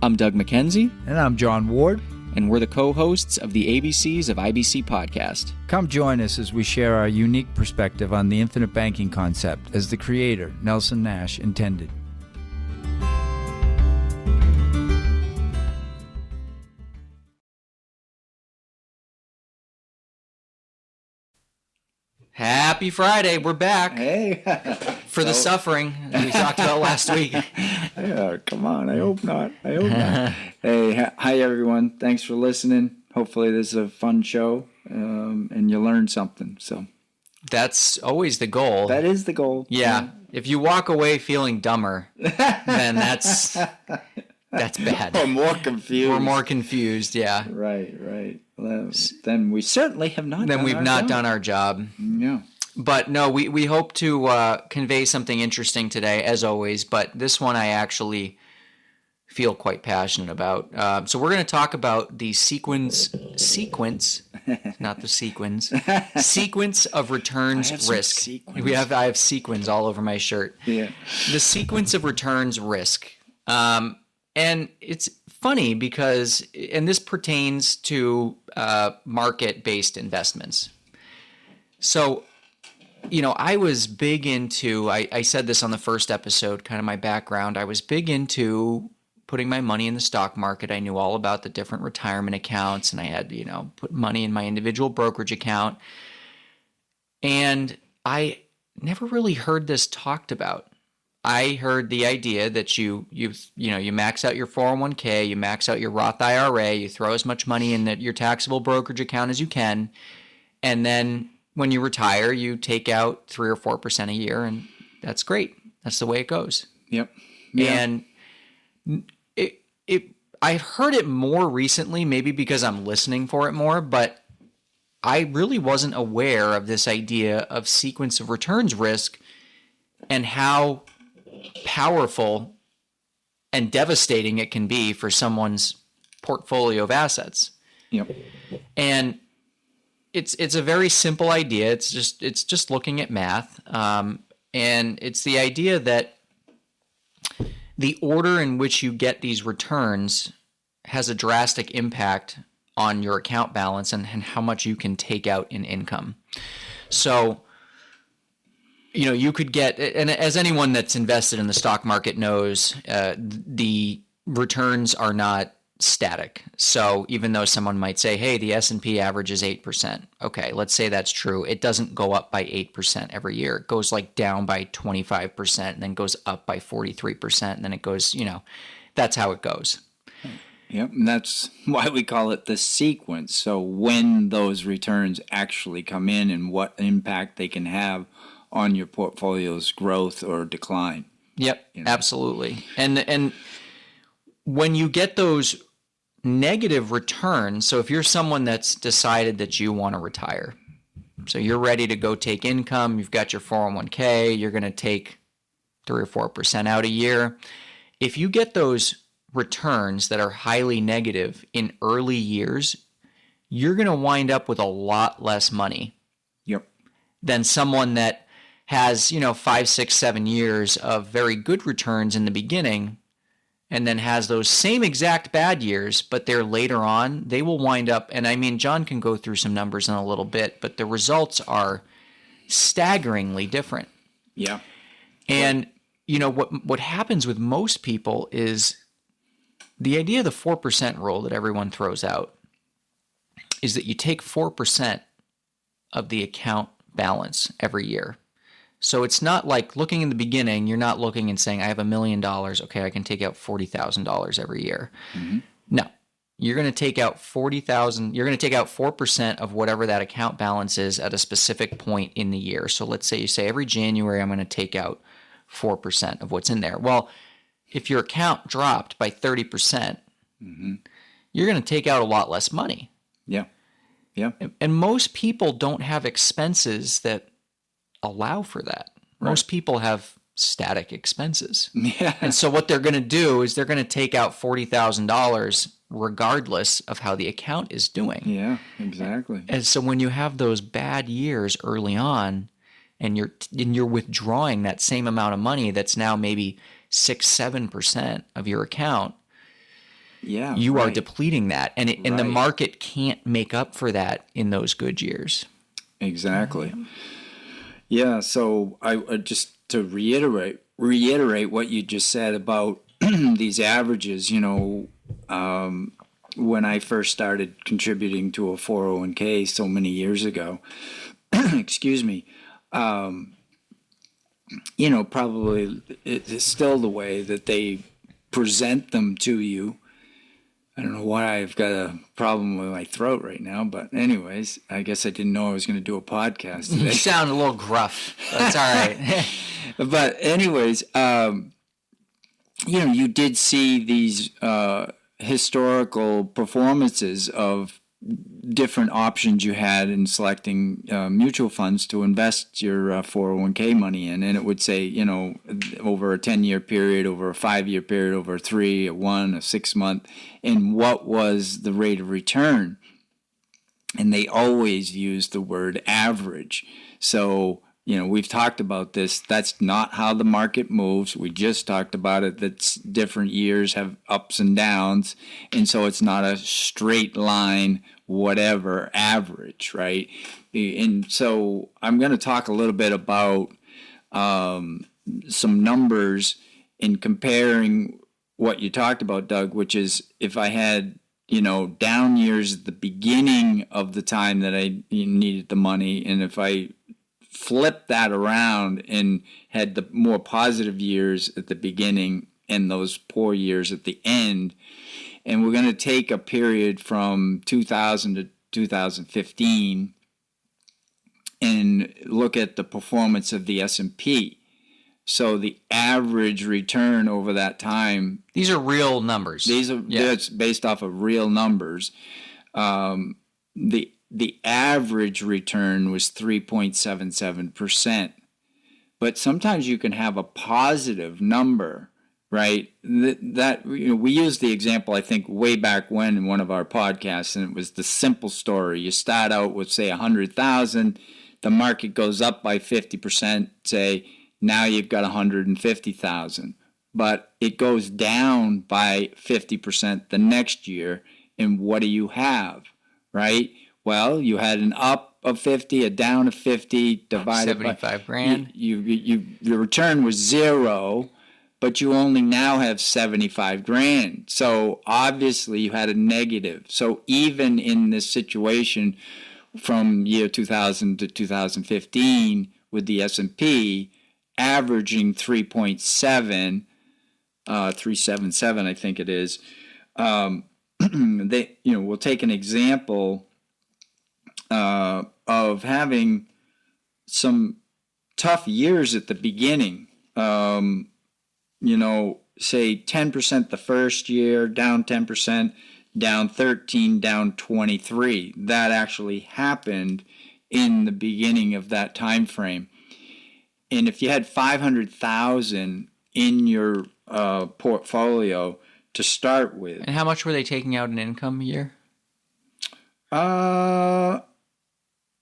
I'm Doug MacKenze. And I'm John Ward. And we're the co-hosts of the ABCs of IBC podcast. Come join us as we share our unique perspective on the infinite banking concept as the creator, Nelson Nash, intended. Happy Friday. We're back. Hey. For the suffering we talked about last week. Yeah, come on. I hope not. Hey, hi, everyone. Thanks for listening. Hopefully this is a fun show and you learn something. So that's always the goal. That is the goal. Yeah. If you walk away feeling dumber, then that's bad. Or more confused. We're more confused, yeah. Right. Well, then we certainly have not done our job. Yeah. But no, we hope to convey something interesting today, as always. But this one I actually feel quite passionate about. So we're going to talk about the sequence, not the sequence, sequence of returns risk. I have sequins all over my shirt. Yeah. The sequence of returns risk. And it's funny because, and this pertains to market-based investments. So, I was big into, I said this on the first episode, kind of my background. I was big into putting my money in the stock market. I knew all about the different retirement accounts, and I had, put money in my individual brokerage account. And I never really heard this talked about. I heard the idea that you max out your 401k, you max out your Roth IRA, you throw as much money in your taxable brokerage account as you can, and then when you retire, you take out 3 or 4% a year, and that's great. That's the way it goes. Yep. Yeah. And I've heard it more recently, maybe because I'm listening for it more, but I really wasn't aware of this idea of sequence of returns risk and how powerful and devastating it can be for someone's portfolio of assets. Yep. And it's a very simple idea. It's just looking at math. And it's the idea that the order in which you get these returns has a drastic impact on your account balance and how much you can take out in income. So, you could get, and as anyone that's invested in the stock market knows, the returns are not static. So even though someone might say, hey, the S&P average is 8%. Okay, let's say that's true. It doesn't go up by 8% every year. It goes down by 25% and then goes up by 43%. And then it goes, that's how it goes. Yep, and that's why we call it the sequence. So when those returns actually come in and what impact they can have on your portfolio's growth or decline. Yep, absolutely. And when you get those negative returns, so if you're someone that's decided that you want to retire, so you're ready to go take income, you've got your 401k, you're going to take 3 or 4% out a year. If you get those returns that are highly negative in early years, you're going to wind up with a lot less money. Yep. Than someone that has, 5, 6, 7 years of very good returns in the beginning and then has those same exact bad years, but they're later on, they will wind up, and I mean, John can go through some numbers in a little bit, but the results are staggeringly different. Yeah. And, what happens with most people is the idea of the 4% rule that everyone throws out is that you take 4% of the account balance every year. So it's not like looking in the beginning, you're not looking and saying, I have $1 million. Okay, I can take out $40,000 every year. Mm-hmm. No, you're going to take out $40,000. You're going to take out 4% of whatever that account balance is at a specific point in the year. So let's say you say every January, I'm going to take out 4% of what's in there. Well, if your account dropped by 30%, you're going to take out a lot less money. Yeah. Yeah. And most people don't have expenses that allow for that. Right. Most people have static expenses. Yeah. And so what they're going to do is they're going to take out $40,000 regardless of how the account is doing. Yeah, exactly. And so when you have those bad years early on and you're withdrawing that same amount of money that's now maybe 6-7% of your account, Yeah, you are right. depleting that. And and the Right. market can't make up for that in those good years. Exactly. Yeah. So I just to reiterate what you just said about these averages. When I first started contributing to a 401k so many years ago, excuse me, probably it's still the way that they present them to you. I don't know why I've got a problem with my throat right now, but anyways, I guess I didn't know I was going to do a podcast You today. sound a little gruff. That's all right. But anyways, you did see these historical performances of different options you had in selecting mutual funds to invest your 401k money in. And it would say, over a 10-year period, over a 5-year period, over a 3, a 1, a 6-month, and what was the rate of return. And they always use the word average. So, we've talked about this. That's not how the market moves. We just talked about it. That's different years have ups and downs. And so it's not a straight line, whatever, average, right? And so I'm going to talk a little bit about some numbers in comparing what you talked about, Doug, which is if I had down years at the beginning of the time that I needed the money, and if I flipped that around and had the more positive years at the beginning and those poor years at the end, and we're going to take a period from 2000 to 2015 and look at the performance of the S&P. So the average return over that time. These are real numbers. That's based off of real numbers. The average return was 3.77%. But sometimes you can have a positive number, right? We used the example, I think, way back when in one of our podcasts, and it was the simple story. You start out with, say, 100,000, the market goes up by 50%, say, now you've got 150,000. But it goes down by 50% the next year, and what do you have, right? Well, you had an up of 50, a down of 50, divided 75 grand. Your return was 0, but you only now have 75 grand. So obviously you had a negative. So even in this situation from year 2000 to 2015 with the S&P averaging 377, I think it is, we'll take an example of having some tough years at the beginning. Say 10% the first year, down 10%, down 13, down 23. That actually happened in the beginning of that time frame. And if you had 500,000 in your portfolio to start with, And how much were they taking out in income a year?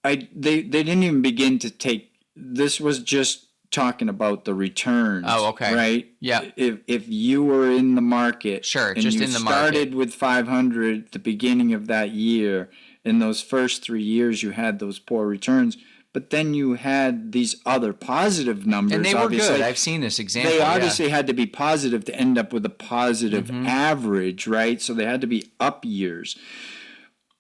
They didn't even begin to take. This was just talking about the returns. Oh, okay. Right? Yeah. If you were in the market, Sure, and just you in the market. started with 500 at the beginning of that year, in those first 3 years you had those poor returns, but then you had these other positive numbers. And they were obviously. good. I've seen this example. They obviously had to be positive to end up with a positive average, right? So they had to be up years.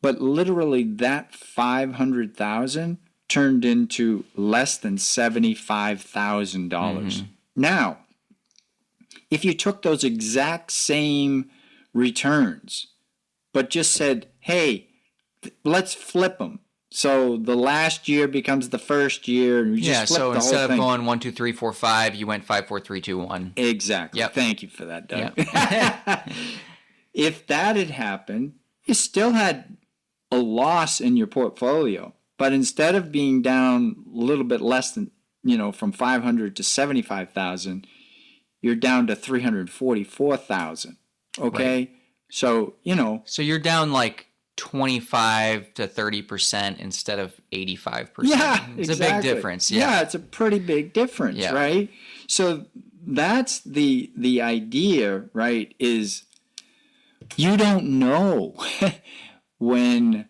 But literally that 500,000 turned into less than $75,000. Now, if you took those exact same returns, but just said, hey, let's flip them. So the last year becomes the first year, and you just flip so the instead whole of thing. going 1, 2, 3, 4, 5, you went 5, 4, 3, 2, 1. Exactly. Yep. Thank you for that, Doug. Yep. If that had happened, you still had a loss in your portfolio. But instead of being down a little bit less than, from 500 to 75,000, you're down to 344,000. Okay? Right. So, So you're down like 25 to 30% instead of 85%. yeah, It's exactly. a big difference. Yeah. It's a pretty big difference, Yeah. right? So that's the idea, right, is you don't know when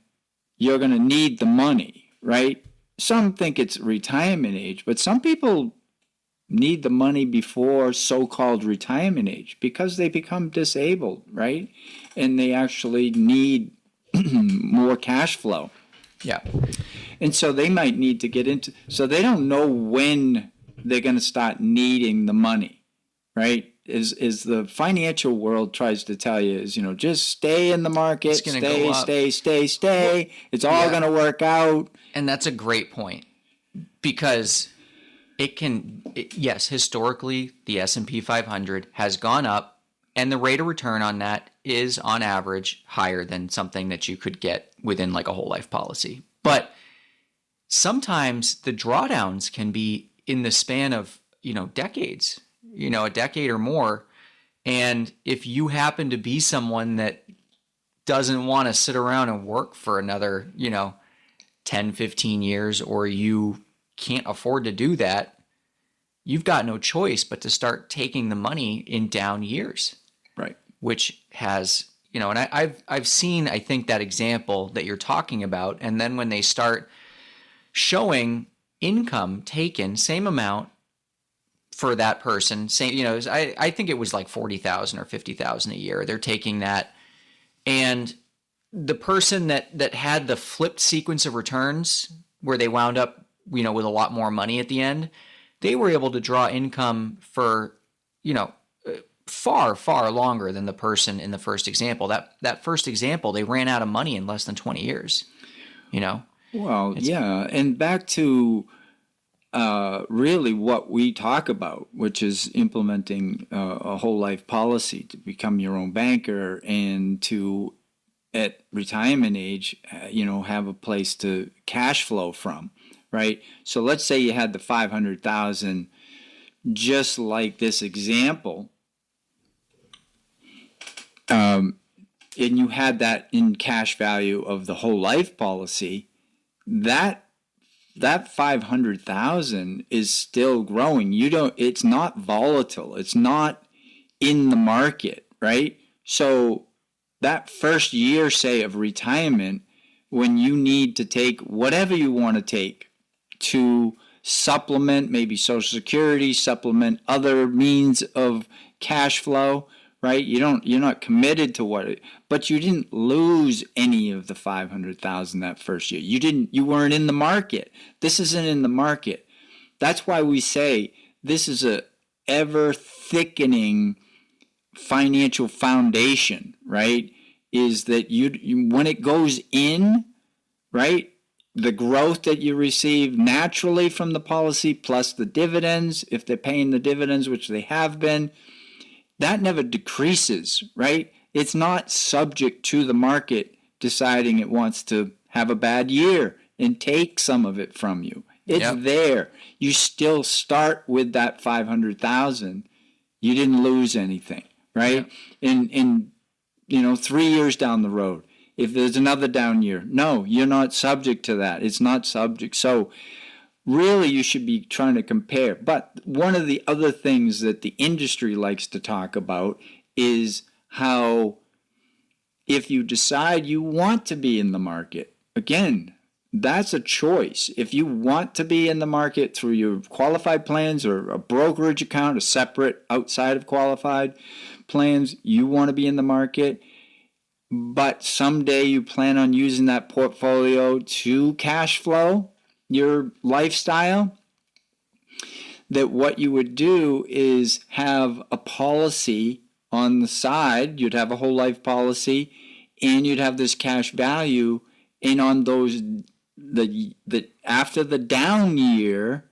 you're going to need the money, right? Some think it's retirement age, but some people need the money before so-called retirement age because they become disabled, right? And they actually need more cash flow. Yeah. And so they might need to get into, so they don't know when they're going to start needing the money, right? Is the financial world tries to tell you is, just stay in the market, It's gonna go up. stay. It's all Yeah. going to work out. And that's a great point because yes, historically, the S&P 500 has gone up and the rate of return on that is on average higher than something that you could get within like a whole life policy. But sometimes the drawdowns can be in the span of, decades, a decade or more. And if you happen to be someone that doesn't want to sit around and work for another, 10, 15 years, or you can't afford to do that, you've got no choice but to start taking the money in down years. Right. Which has, and I've seen, I think, that example that you're talking about. And then when they start showing income taken, same amount for that person, same, I think it was like 40,000 or 50,000 a year. They're taking that, and the person that had the flipped sequence of returns where they wound up, with a lot more money at the end, they were able to draw income for, far, far longer than the person in the first example. That first example, they ran out of money in less than 20 years, Well, yeah. And back to really what we talk about, which is implementing a whole life policy to become your own banker and to, at retirement age, have a place to cash flow from, right? So let's say you had the 500,000, just like this example, and you had that in cash value of the whole life policy. That 500,000 is still growing. It's not volatile. It's not in the market, right? So that first year, say, of retirement, when you need to take whatever you want to take to supplement maybe Social Security, supplement other means of cash flow, right? You're not committed to but you didn't lose any of the 500,000 that first year. You weren't in the market. This isn't in the market. That's why we say this is a ever thickening financial foundation, right? Is that you when it goes in, right? The growth that you receive naturally from the policy plus the dividends, if they're paying the dividends, which they have been, that never decreases, right? It's not subject to the market deciding it wants to have a bad year and take some of it from you. It's there. You still start with that 500,000. You didn't lose anything, right? Yep. In 3 years down the road, if there's another down year, no, you're not subject to that. It's not subject. So really, you should be trying to compare. But one of the other things that the industry likes to talk about is how if you decide you want to be in the market, again, that's a choice. If you want to be in the market through your qualified plans or a brokerage account, a separate outside of qualified plans, you want to be in the market, but someday you plan on using that portfolio to cash flow your lifestyle, that what you would do is have a policy on the side. You'd have a whole life policy and you'd have this cash value, and on those the after the down year,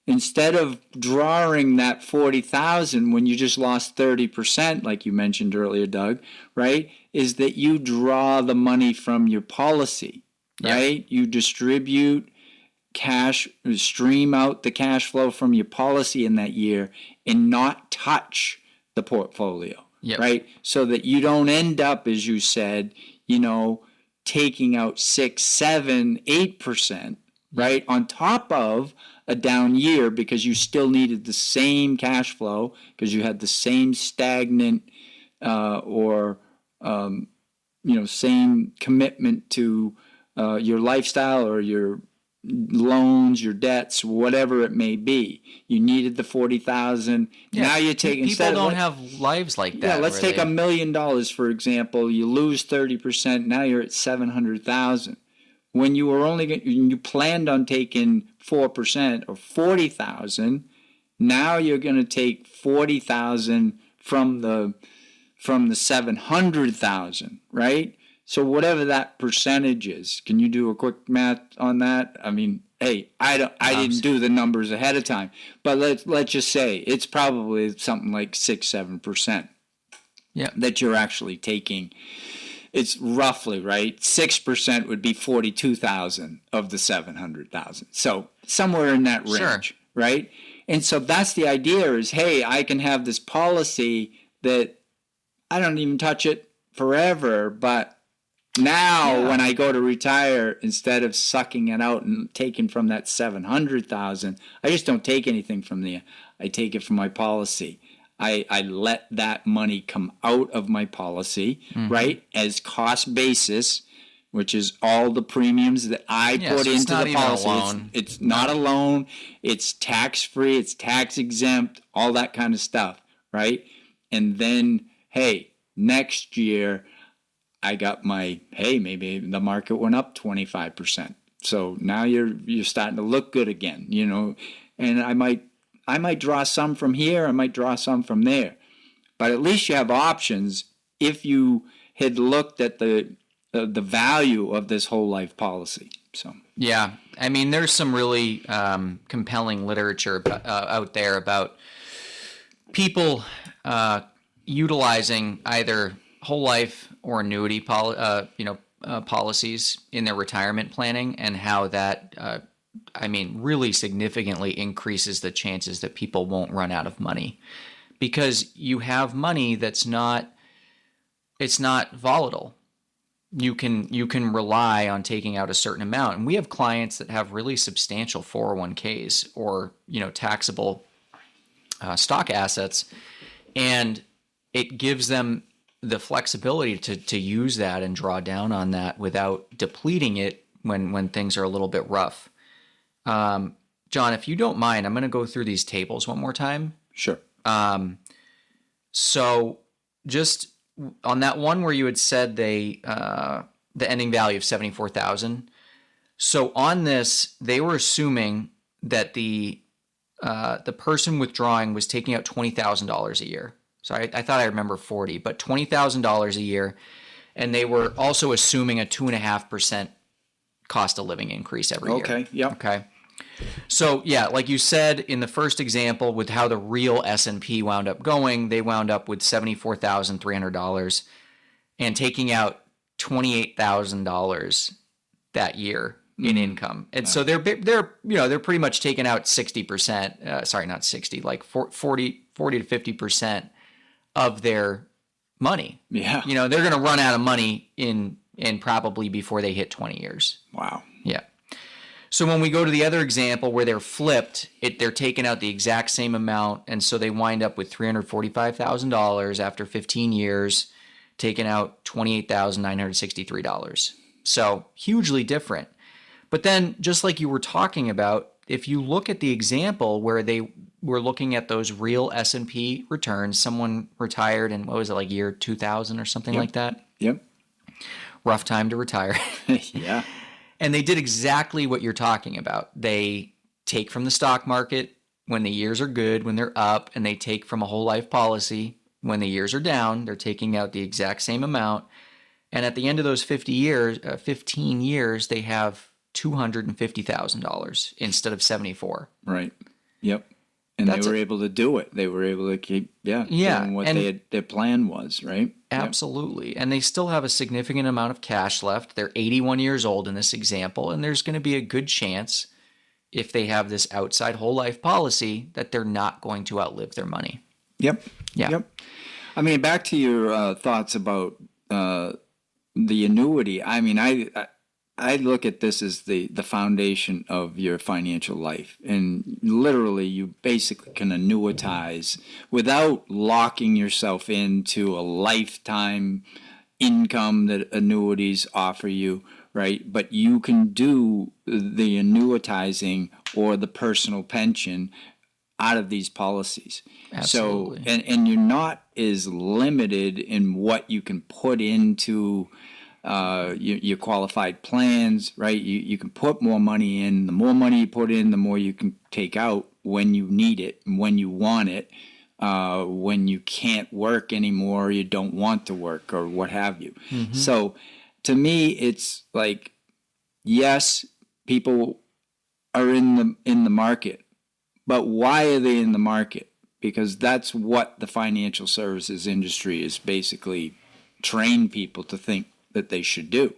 instead of drawing that 40,000 when you just lost 30%, like you mentioned earlier, Doug, right, is that you draw the money from your policy, right? You distribute cash, stream out the cash flow from your policy in that year and not touch the portfolio, right? So that you don't end up, as you said, taking out 6, 7, 8%, right, on top of a down year because you still needed the same cash flow because you had the same stagnant or same commitment to your lifestyle or your loans, your debts, whatever it may be. You needed the 40,000. Now you're taking people don't have lives like that. Yeah, let's take $1 million for example. You lose 30%. Now you're at 700,000. When you were you planned on taking 4% or 40,000. Now you're going to take 40,000 from the 700,000, right? So whatever that percentage is, can you do a quick math on that? I mean, hey, I didn't do the numbers ahead of time, but let's just say it's probably something like 6-7%. Yeah, that you're actually taking. It's roughly right. 6% would be 42,000 of the 700,000. So somewhere in that range, right? And so that's the idea: is hey, I can have this policy that I don't even touch it forever, but now, when I go to retire, instead of sucking it out and taking from that 700,000, I just don't take anything from there. I take it from my policy. I let that money come out of my policy, right, as cost basis, which is all the premiums that I put into the policy. It's not a loan. It's tax-free. It's tax-exempt, all that kind of stuff, right? And then, hey, next year, I got maybe the market went up 25%. So now you're starting to look good again, and I might draw some from here, I might draw some from there. But at least you have options if you had looked at the value of this whole life policy. So yeah, I mean, there's some really compelling literature out there about people utilizing either whole life or annuity policies in their retirement planning, and how that really significantly increases the chances that people won't run out of money, because you have money it's not volatile. You can rely on taking out a certain amount, and we have clients that have really substantial 401ks or taxable stock assets, and it gives them the flexibility to use that and draw down on that without depleting it when things are a little bit rough. John, if you don't mind, I'm going to go through these tables one more time. Sure. So just on that one where you had said the ending value of 74,000. So on this, they were assuming that the person withdrawing was taking out $20,000 a year. So I thought I remember 40, but $20,000 a year. And they were also assuming a 2.5% cost of living increase every year. Okay. Yep. Okay. So yeah, like you said in the first example with how the real S&P wound up going, they wound up with $74,300 and taking out $28,000 that year in income. And so they're pretty much taking out 60%, sorry, not 60, like 40 to 50% of their money. Yeah. They're going to run out of money in probably before they hit 20 years. Wow. Yeah. So when we go to the other example where they're flipped, they're taking out the exact same amount, and so they wind up with $345,000 after 15 years, taking out $28,963. So hugely different. But then, just like you were talking about, if you look at the example where they were looking at those real S&P returns, someone retired in, what was it, like year 2000 or something like that? Yep. Rough time to retire. Yeah. And they did exactly what you're talking about. They take from the stock market when the years are good, when they're up, and they take from a whole life policy when the years are down. They're taking out the exact same amount. And at the end of those 15 years, they have $250,000 instead of 74. Right. Yep. And they were able to do it. They were able to keep, doing what their plan was, right? Absolutely. Yep. And they still have a significant amount of cash left. They're 81 years old in this example, and there's going to be a good chance, if they have this outside whole life policy, that they're not going to outlive their money. Yep. Yeah. Yep. I mean, back to your thoughts about the annuity. I mean, I look at this as the foundation of your financial life. And literally, you basically can annuitize without locking yourself into a lifetime income that annuities offer you, right? But you can do the annuitizing or the personal pension out of these policies. Absolutely. So, and you're not as limited in what you can put into your qualified plans, right? You can put more money in. The more money you put in, the more you can take out when you need it and when you want it, when you can't work anymore, you don't want to work or what have you. So to me, it's like, yes, people are in the market, but why are they in the market? Because that's what the financial services industry is basically trained people to think that they should do,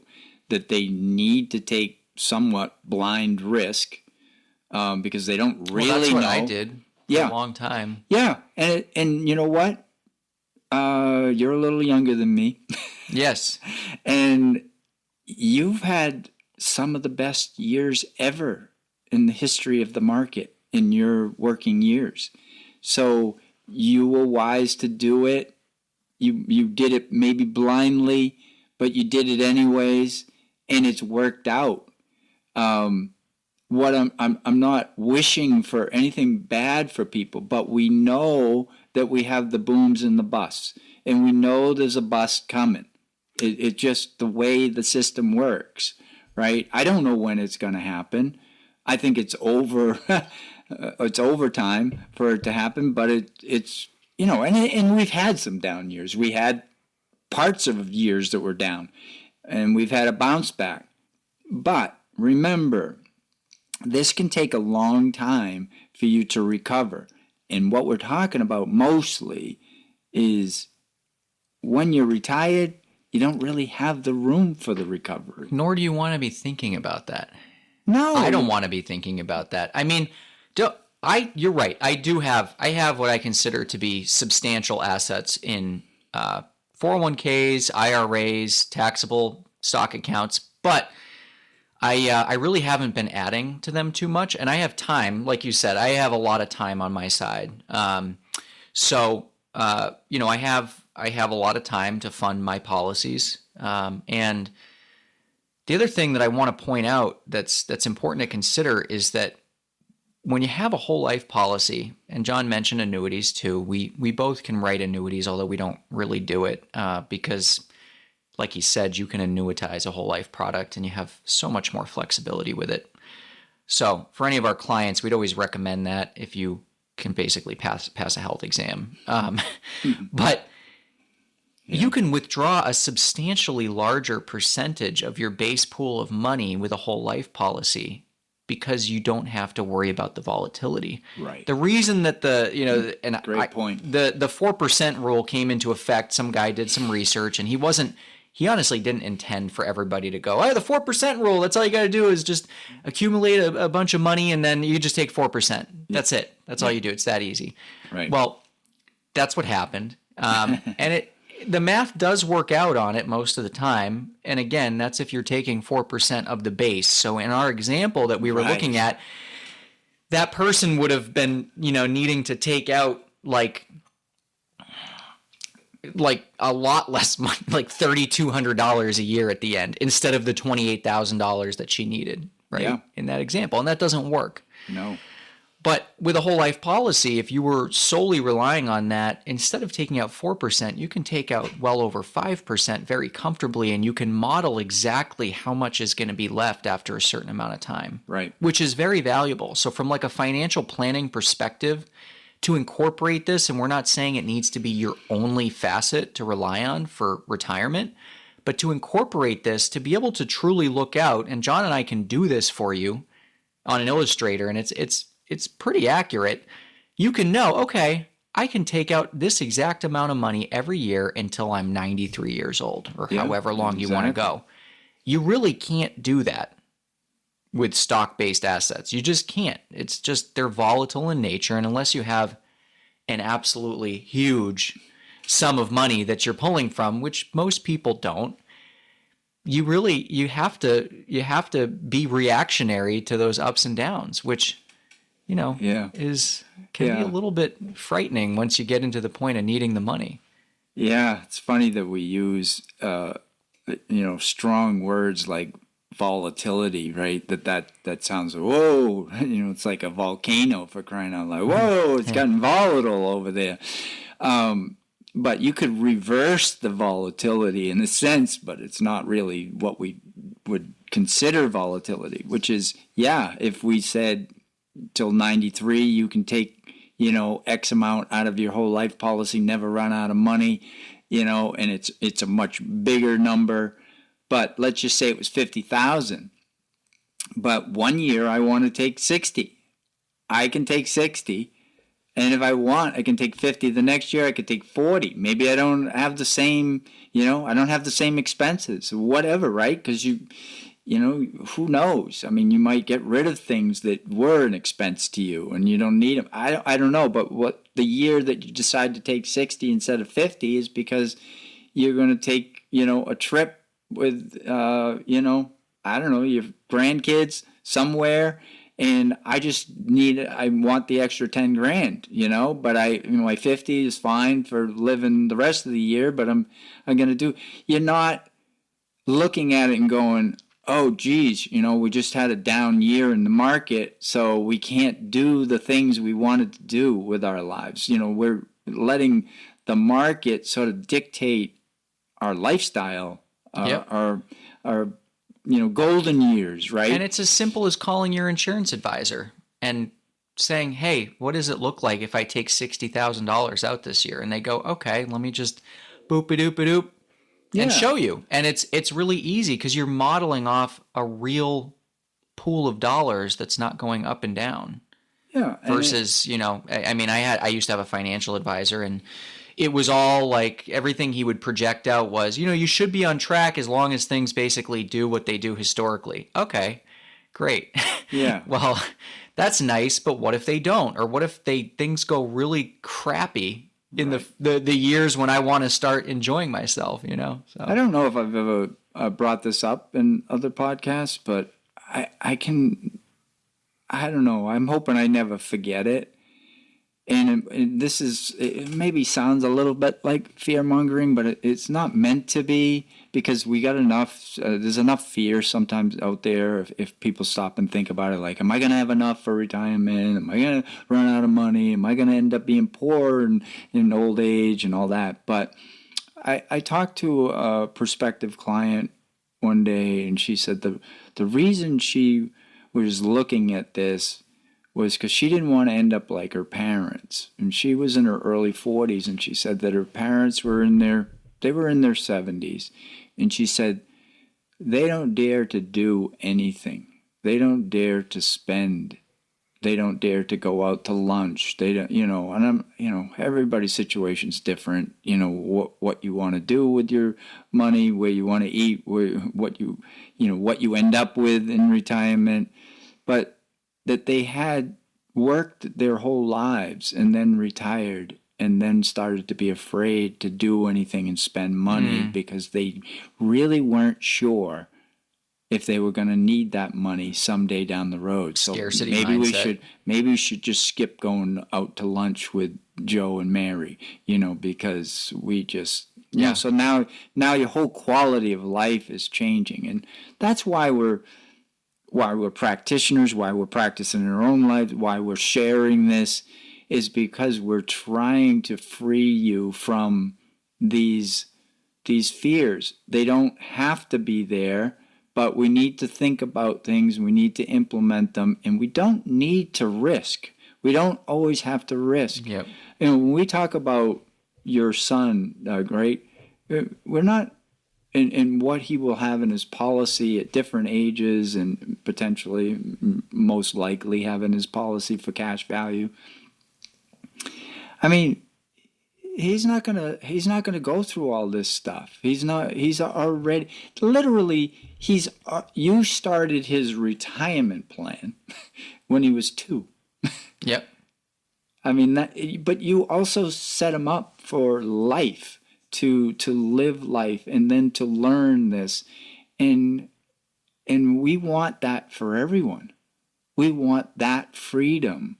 that they need to take somewhat blind risk because they don't really Well, that's what know. I did for a long time. Yeah, and you know what? You're a little younger than me, Yes. and you've had some of the best years ever in the history of the market in your working years. So you were wise to do it. You did it maybe blindly, but you did it anyways, and it's worked out. What I'm not wishing for anything bad for people, but we know that we have the booms and the busts, and we know there's a bust coming. It just the way the system works, right? I don't know when it's going to happen. I think it's over. It's overtime for it to happen, but it's and we've had some down years. We had parts of years that were down, and we've had a bounce back. But remember, this can take a long time for you to recover. And what we're talking about mostly is when you're retired, you don't really have the room for the recovery. Nor do you want to be thinking about that. No, I don't want to be thinking about that. I mean, you're right. I have what I consider to be substantial assets in 401ks, IRAs, taxable stock accounts, but I really haven't been adding to them too much, and I have time. Like you said, I have a lot of time on my side. So I have a lot of time to fund my policies. And the other thing that I want to point out that's important to consider is that when you have a whole life policy, and John mentioned annuities too, we both can write annuities, although we don't really do it because, like he said, you can annuitize a whole life product and you have so much more flexibility with it. So for any of our clients, we'd always recommend that if you can basically pass a health exam. But you can withdraw a substantially larger percentage of your base pool of money with a whole life policy because you don't have to worry about the volatility. Right. The reason that Great point. The 4% rule came into effect, some guy did some research and he honestly didn't intend for everybody to go, the 4% rule, that's all you got to do is just accumulate a bunch of money and then you just take 4%. That's it. That's all you do. It's that easy. Right. Well, that's what happened. And the math does work out on it most of the time. And again, that's if you're taking 4% of the base. So in our example that we were looking at, that person would have been, needing to take out like a lot less money, like $3,200 a year at the end instead of the $28,000 that she needed, right? In that example. And that doesn't work. No. But with a whole life policy, if you were solely relying on that, instead of taking out 4%, you can take out well over 5% very comfortably, and you can model exactly how much is going to be left after a certain amount of time. Right. Which is very valuable. So from like a financial planning perspective, to incorporate this, and we're not saying it needs to be your only facet to rely on for retirement, but to incorporate this, to be able to truly look out, and John and I can do this for you on an illustrator, and it's pretty accurate. You can know, okay, I can take out this exact amount of money every year until I'm 93 years old or however long you want to go. You really can't do that with stock-based assets. You just can't. It's just they're volatile in nature, and unless you have an absolutely huge sum of money that you're pulling from, which most people don't, you have to be reactionary to those ups and downs, which can be a little bit frightening once you get into the point of needing the money. Yeah, it's funny that we use strong words like volatility, right? That sounds, whoa, it's like a volcano, for crying out loud. Whoa, it's Yeah. gotten volatile over there. But you could reverse the volatility in a sense, but it's not really what we would consider volatility, which is, yeah, if we said till 93 you can take X amount out of your whole life policy, never run out of money, and it's a much bigger number. But let's just say it was 50,000. But one year I want to take 60. I can take 60. And if I want, I can take 50. The next year I could take 40. Maybe I don't have the same, I don't have the same expenses, whatever, right? Because who knows? I mean, you might get rid of things that were an expense to you and you don't need them. I don't know. But what the year that you decide to take 60 instead of 50 is because you're going to take, a trip with, I don't know, your grandkids somewhere. And I want the extra 10 grand, but my 50 is fine for living the rest of the year, but I'm going to you're not looking at it and going, oh, geez, we just had a down year in the market, so we can't do the things we wanted to do with our lives. We're letting the market sort of dictate our lifestyle, Yep. our golden years, right? And it's as simple as calling your insurance advisor and saying, hey, what does it look like if I take $60,000 out this year? And they go, okay, let me just boop-a-doop-a-doop and show you. And it's really easy because you're modeling off a real pool of dollars that's not going up and down. Yeah. Versus, I used to have a financial advisor, and it was all like everything he would project out was, you should be on track as long as things basically do what they do historically. Okay, great. Yeah. Well, that's nice, but what if they don't? Or what if things go really crappy in the years when I want to start enjoying myself, So I don't know if I've ever brought this up in other podcasts, but I don't know. I'm hoping I never forget it. And it maybe sounds a little bit like fear mongering, but it's not meant to be, because we got enough, there's enough fear sometimes out there if people stop and think about it, like, am I going to have enough for retirement? Am I going to run out of money? Am I going to end up being poor in old age and all that? But I talked to a prospective client one day, and she said the reason she was looking at this was because she didn't want to end up like her parents. And she was in her early 40s, and she said that her parents were in their 70s. And she said, they don't dare to do anything. They don't dare to spend. They don't dare to go out to lunch. They don't, and everybody's situation's different. What you want to do with your money, where you want to eat, what you end up with in retirement. But that they had worked their whole lives and then retired and then started to be afraid to do anything and spend money because they really weren't sure if they were going to need that money someday down the road. So scarcity maybe mindset. we should just skip going out to lunch with Joe and Mary, because we just so now your whole quality of life is changing, and that's why we're practitioners, why we're practicing in our own lives, why we're sharing this, is because we're trying to free you from these fears. They don't have to be there, but we need to think about things, we need to implement them, and we don't need to risk. We don't always have to risk. Yep. When we talk about your son, right, we're not and what he will have in his policy at different ages, and potentially most likely have in his policy for cash value. I mean, he's not gonna go through all this stuff. He's already, literally, you started his retirement plan when he was 2. Yep. I mean, but you also set him up for life, to live life, and then to learn this, and we want that for everyone. We want that freedom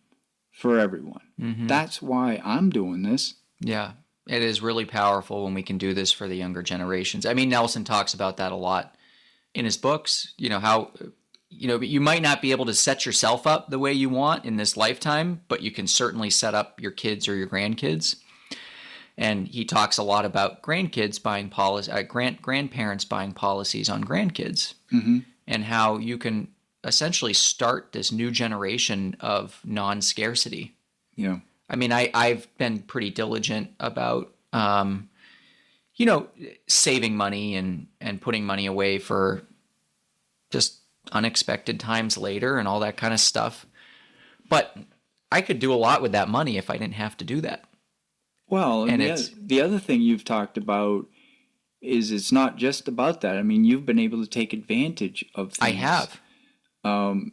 for everyone. That's why I'm doing this. Yeah. It is really powerful when we can do this for the younger generations. I mean, Nelson talks about that a lot in his books, how, you might not be able to set yourself up the way you want in this lifetime, but you can certainly set up your kids or your grandkids. And he talks a lot about grandkids buying grandparents buying policies on grandkids, and how you can essentially start this new generation of non-scarcity. Yeah. I mean, I've been pretty diligent about, saving money and putting money away for just unexpected times later and all that kind of stuff. But I could do a lot with that money if I didn't have to do that. Well, And the other thing you've talked about is it's not just about that. I mean, you've been able to take advantage of things. I have.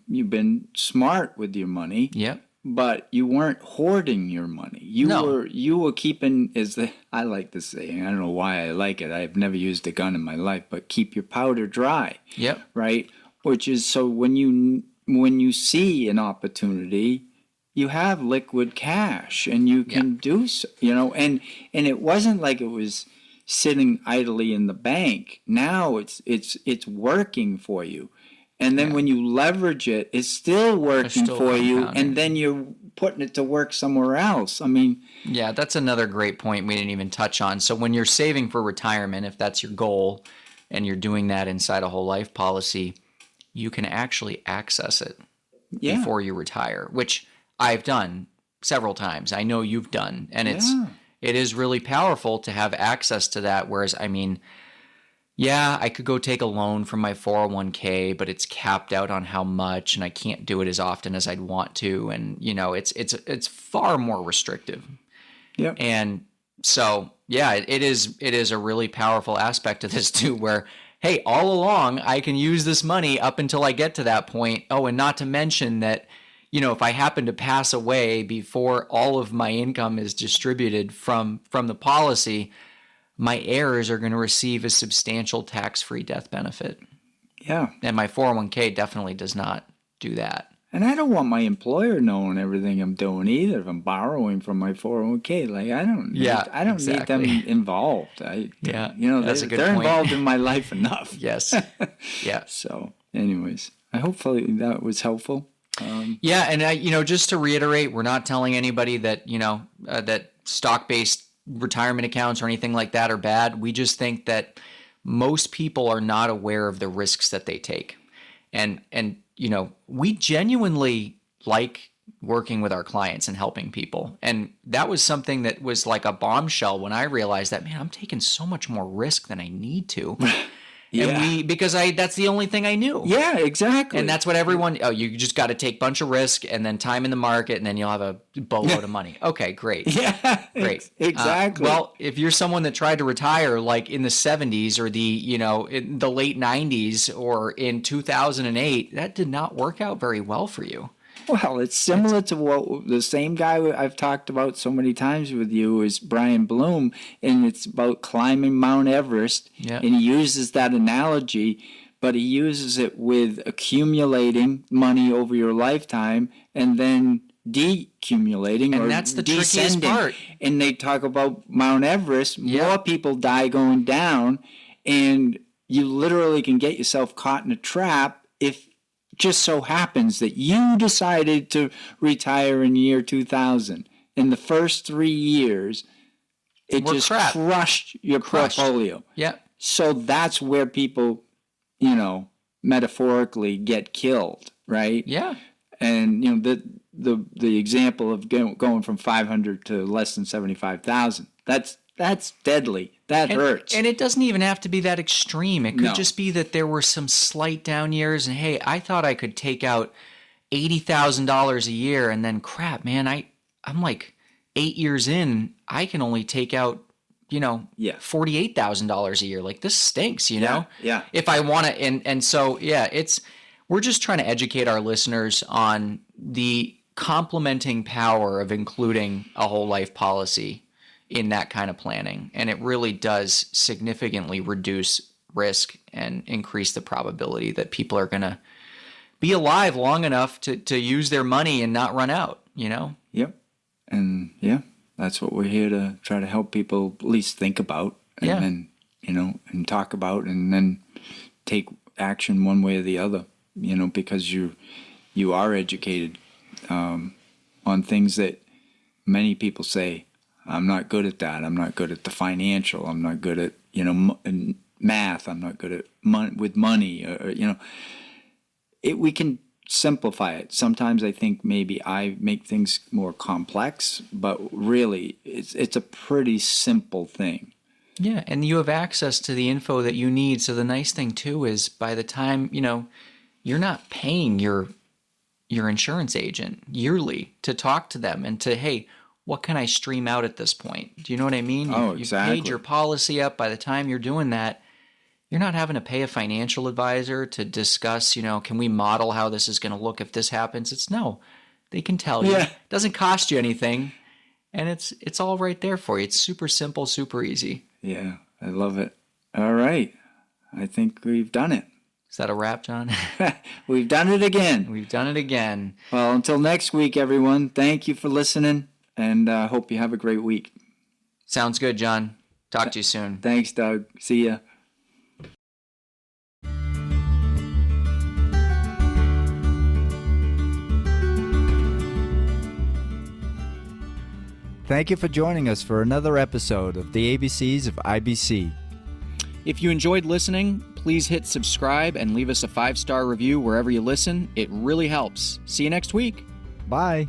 You've been smart with your money. Yep. But you weren't hoarding your money. You were keeping, I like this saying. I don't know why I like it. I've never used a gun in my life, but keep your powder dry. Yep. Right? Which is so when you see an opportunity, you have liquid cash and you can do so, and it wasn't like it was sitting idly in the bank. Now it's working for you. And then when you leverage it, it's still working for you, and then you're putting it to work somewhere else. I mean... Yeah, that's another great point we didn't even touch on. So when you're saving for retirement, if that's your goal, and you're doing that inside a whole life policy, you can actually access it before you retire, which I've done several times. I know you've done. And it is really powerful to have access to that, whereas, I mean... Yeah, I could go take a loan from my 401k, but it's capped out on how much, and I can't do it as often as I'd want to, and it's far more restrictive. Yeah. And so, it is a really powerful aspect to this too, where hey, all along I can use this money up until I get to that point. Oh, and not to mention that if I happen to pass away before all of my income is distributed from the policy, my heirs are going to receive a substantial tax-free death benefit. Yeah. And my 401k definitely does not do that. And I don't want my employer knowing everything I'm doing either. If I'm borrowing from my 401k, I don't need them involved. That's a good they're point. involved in my life enough. Yes. Yeah. So, anyways, hopefully that was helpful. And just to reiterate, we're not telling anybody that that stock-based retirement accounts or anything like that are bad. We just think that most people are not aware of the risks that they take. And we genuinely like working with our clients and helping people. And that was something that was like a bombshell when I realized that, man, I'm taking so much more risk than I need to. And because that's the only thing I knew. Yeah, exactly. And that's what everyone, you just got to take a bunch of risk and then time in the market and then you'll have a boatload of money. Okay, great. Yeah, great. Exactly. Well, if you're someone that tried to retire like in the 70s or in the late 90s or in 2008, that did not work out very well for you. Well, it's similar to what the same guy I've talked about so many times with you is Brian Bloom, and it's about climbing Mount Everest. Yeah. And he uses that analogy, but he uses it with accumulating money over your lifetime and then decumulating, and or that's the descending. Trickiest part. And they talk about Mount Everest. Yeah. More people die going down, and you literally can get yourself caught in a trap if just so happens that you decided to retire in year 2000. In the first 3 years, it just crushed your portfolio. Yeah. So that's where people, metaphorically get killed, right? Yeah. And the example of going from 500 to less than 75,000. That's deadly. That hurts. And it doesn't even have to be that extreme. It could just be that there were some slight down years and hey, I thought I could take out $80,000 a year and then crap, man, I'm like 8 years in, I can only take out, $48,000 a year. Like this stinks, know? Yeah. If I want to, and so, we're just trying to educate our listeners on the complementing power of including a whole life policy in that kind of planning. And it really does significantly reduce risk and increase the probability that people are going to be alive long enough to use their money and not run out, Yep. And that's what we're here to try to help people at least think about, and Yeah. then, and talk about, and then take action one way or the other, because you are educated on things that many people say, I'm not good at that. I'm not good at the financial. I'm not good at, math. I'm not good at with money. We can simplify it. Sometimes I think maybe I make things more complex, but really it's a pretty simple thing. Yeah, and you have access to the info that you need. So the nice thing too is by the time, you're not paying your insurance agent yearly to talk to them and to, hey, what can I stream out at this point? Do you know what I mean? Exactly. You've paid your policy up. By the time you're doing that, you're not having to pay a financial advisor to discuss, can we model how this is going to look if this happens? No, they can tell you. Yeah. It doesn't cost you anything, and it's all right there for you. It's super simple, super easy. Yeah, I love it. All right. I think we've done it. Is that a wrap, John? We've done it again. We've done it again. Well, until next week, everyone, thank you for listening, and hope you have a great week. Sounds good, John. Talk to you soon. Thanks, Doug. See ya. Thank you for joining us for another episode of the ABCs of IBC. If you enjoyed listening, please hit subscribe and leave us a 5-star review wherever you listen. It really helps. See you next week. Bye.